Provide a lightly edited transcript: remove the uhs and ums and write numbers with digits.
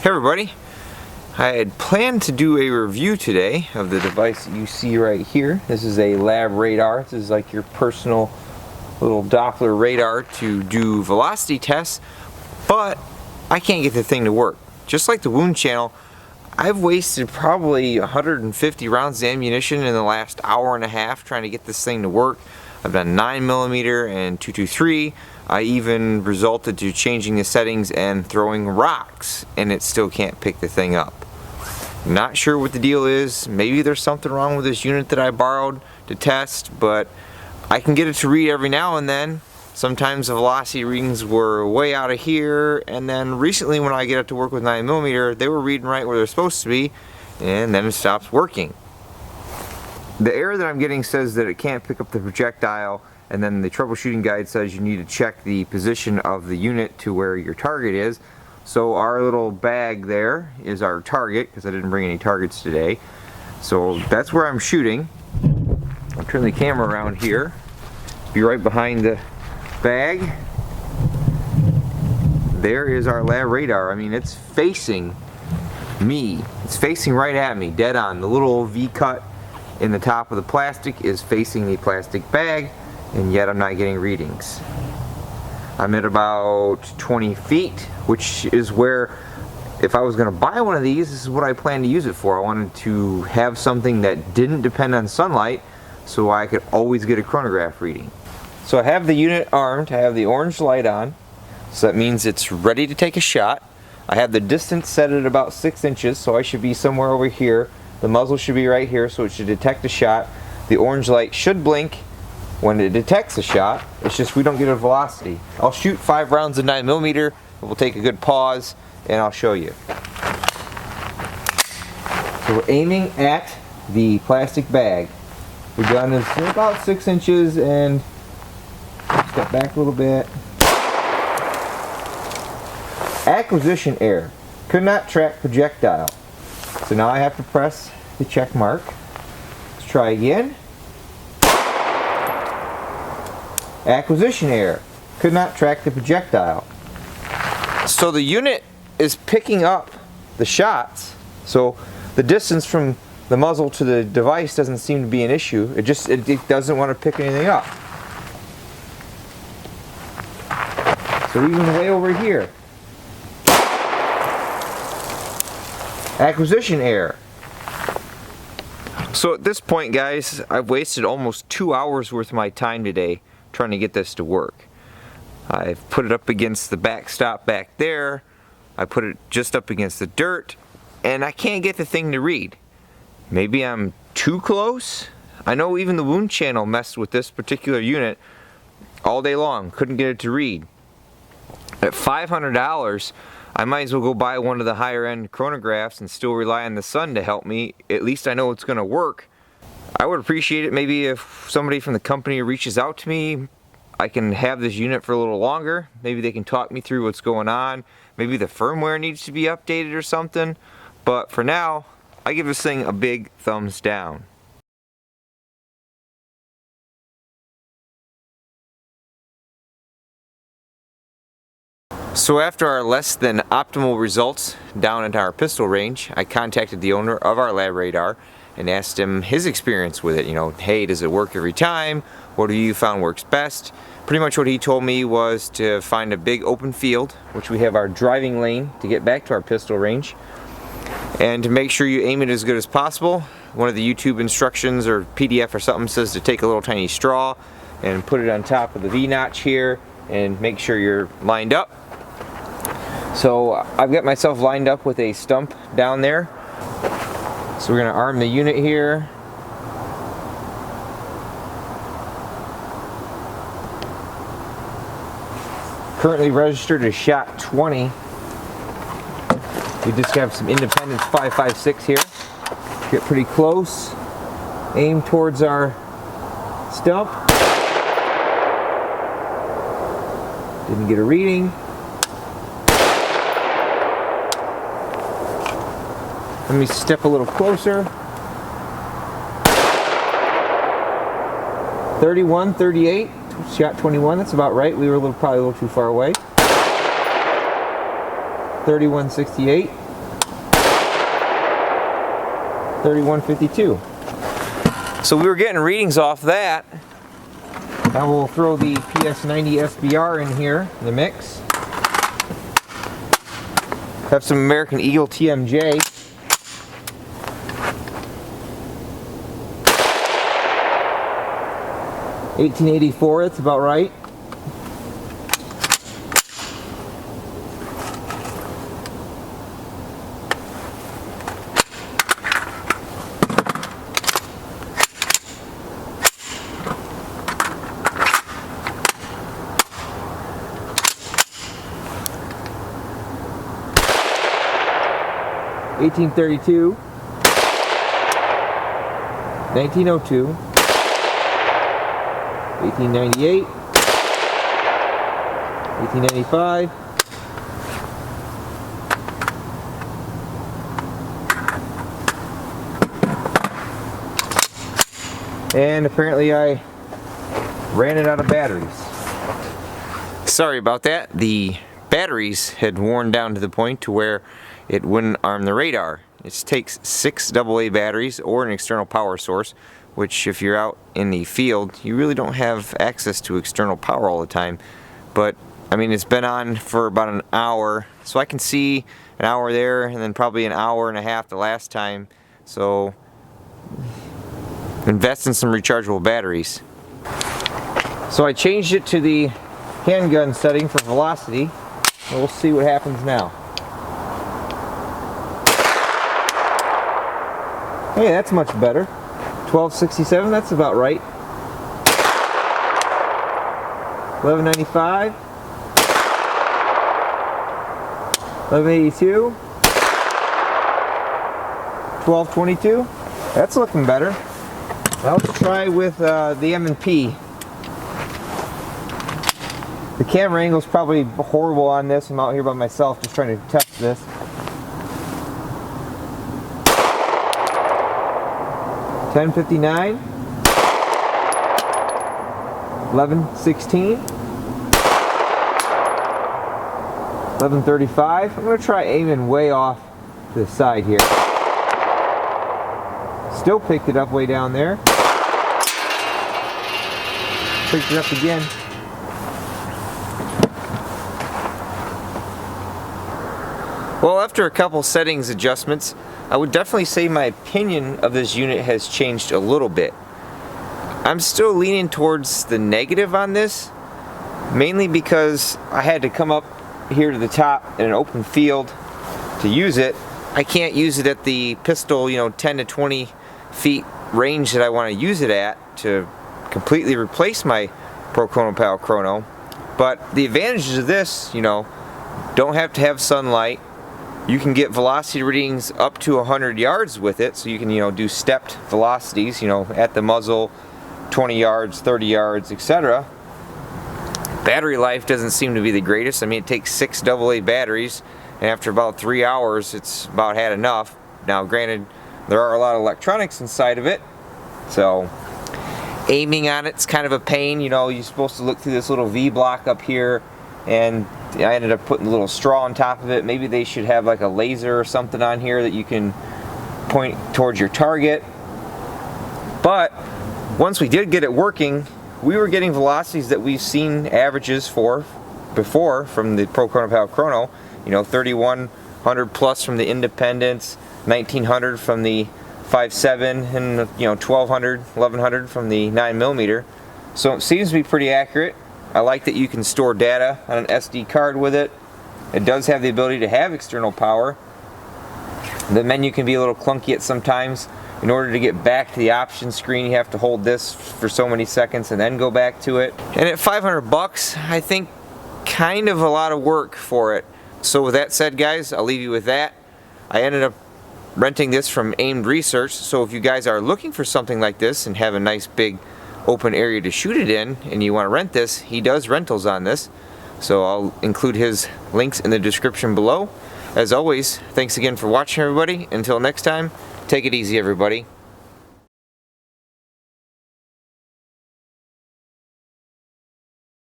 Hey everybody, I had planned to do a review today of the device that you see right here. This is a Labradar. This is like your personal little Doppler radar to do velocity tests, but I can't get the thing to work. Just like the wound channel, I've wasted probably 150 rounds of ammunition in the last hour and a half trying to get this thing to work. I've done 9mm and 223. I even resulted to changing the settings and throwing rocks, and it still can't pick the thing up. Not sure what the deal is. Maybe there's something wrong with this unit that I borrowed to test, but I can get it to read every now and then. Sometimes the velocity readings were way out of here, and then recently when I get it to work with 9mm, they were reading right where they're supposed to be, and then it stops working. The error that I'm getting says that it can't pick up the projectile, and then the troubleshooting guide says you need to check the position of the unit to where your target is. So our little bag there is our target, because I didn't bring any targets today. So that's where I'm shooting. I'll turn the camera around here. Be right behind the bag. There is our Labradar. I mean, it's facing me. It's facing right at me, dead on. The little V cut in the top of the plastic is facing the plastic bag, and yet I'm not getting readings. I'm at about 20 feet, which is where, if I was going to buy one of these, this is what I plan to use it for. I wanted to have something that didn't depend on sunlight, so I could always get a chronograph reading. So I have the unit armed. I have the orange light on, so that means it's ready to take a shot. I have the distance set at about 6 inches, so I should be somewhere over here. The muzzle should be right here, so it should detect a shot. The orange light should blink when it detects a shot. It's just we don't get a velocity. I'll shoot 5 rounds of 9mm. We'll take a good pause, and I'll show you. So we're aiming at the plastic bag. The gun is about 6 inches, and step back a little bit. Acquisition error. Could not track projectile. So now I have to press the check mark. Let's try again. Acquisition error. Could not track the projectile. So the unit is picking up the shots, so the distance from the muzzle to the device doesn't seem to be an issue. It doesn't want to pick anything up. So even way over here. Acquisition error. So at this point, guys, I've wasted almost 2 hours worth of my time today trying to get this to work. I've put it up against the backstop back there. I put it just up against the dirt, and I can't get the thing to read. Maybe I'm too close? I know even the wound channel messed with this particular unit all day long. Couldn't get it to read. At $500, I might as well go buy one of the higher end chronographs and still rely on the sun to help me. At least I know it's going to work. I would appreciate it maybe if somebody from the company reaches out to me. I can have this unit for a little longer. Maybe they can talk me through what's going on. Maybe the firmware needs to be updated or something. But for now, I give this thing a big thumbs down. So after our less than optimal results down at our pistol range, I contacted the owner of our Labradar and asked him his experience with it. You know, hey, does it work every time? What have you found works best? Pretty much what he told me was to find a big open field, which we have our driving lane to get back to our pistol range, and to make sure you aim it as good as possible. One of the YouTube instructions or PDF or something says to take a little tiny straw and put it on top of the V-notch here and make sure you're lined up. So I've got myself lined up with a stump down there. So we're going to arm the unit here. Currently registered as shot 20. We just have some Independence 5.56 here. Get pretty close. Aim towards our stump. Didn't get a reading. Let me step a little closer. 31, 38, shot 21, that's about right. We were probably a little too far away. 31.68. 3152. So we were getting readings off that. Now we'll throw the PS90 SBR in here, in the mix. Have some American Eagle TMJ. $1884, that's about right. $1832, 1902, 1898, 1895, and apparently I ran it out of batteries. Sorry about that. The batteries had worn down to the point to where it wouldn't arm the radar. It takes 6 AA batteries or an external power source, which if you're out in the field, you really don't have access to external power all the time. But I mean, it's been on for about an hour, so I can see an hour there and then probably an hour and a half the last time. So invest in some rechargeable batteries. So I changed it to the handgun setting for velocity, and we'll see what happens now. Hey, that's much better. 1267, that's about right. 1195. 1182. 1222. That's looking better. Now let's try with the M&P. The camera angle is probably horrible on this. I'm out here by myself just trying to test this. 1059, 1116, 1135. I'm going to try aiming way off to the side here. Still picked it up way down there. Picked it up again. Well, after a couple settings adjustments, I would definitely say my opinion of this unit has changed a little bit. I'm still leaning towards the negative on this, mainly because I had to come up here to the top in an open field to use it. I can't use it at the pistol, 10 to 20 feet range that I want to use it at to completely replace my ProChrono Pal Chrono. But the advantages of this, don't have to have sunlight. You can get velocity readings up to 100 yards with it, so you can do stepped velocities, at the muzzle, 20 yards, 30 yards, etc. Battery life doesn't seem to be the greatest. I mean, it takes 6 AA batteries, and after about 3 hours, it's about had enough. Now, granted, there are a lot of electronics inside of it, so aiming on it's kind of a pain. You're supposed to look through this little V block up here, and I ended up putting a little straw on top of it. Maybe they should have like a laser or something on here that you can point towards your target. But once we did get it working, we were getting velocities that we've seen averages for before from the ProChrono Pal Chrono. 3100 plus from the Independence, 1900 from the 5.7, and 1200, 1100 from the 9mm. So it seems to be pretty accurate. I like that you can store data on an SD card with it. It does have the ability to have external power. The menu can be a little clunky at sometimes. In order to get back to the options screen, you have to hold this for so many seconds and then go back to it. And at 500 bucks, I think kind of a lot of work for it. So with that said, guys, I'll leave you with that. I ended up renting this from Aimed Research, so if you guys are looking for something like this and have a nice big open area to shoot it in and you want to rent this, he does rentals on this, so I'll include his links in the description below. As always, thanks again for watching, everybody. Until next time, take it easy, everybody.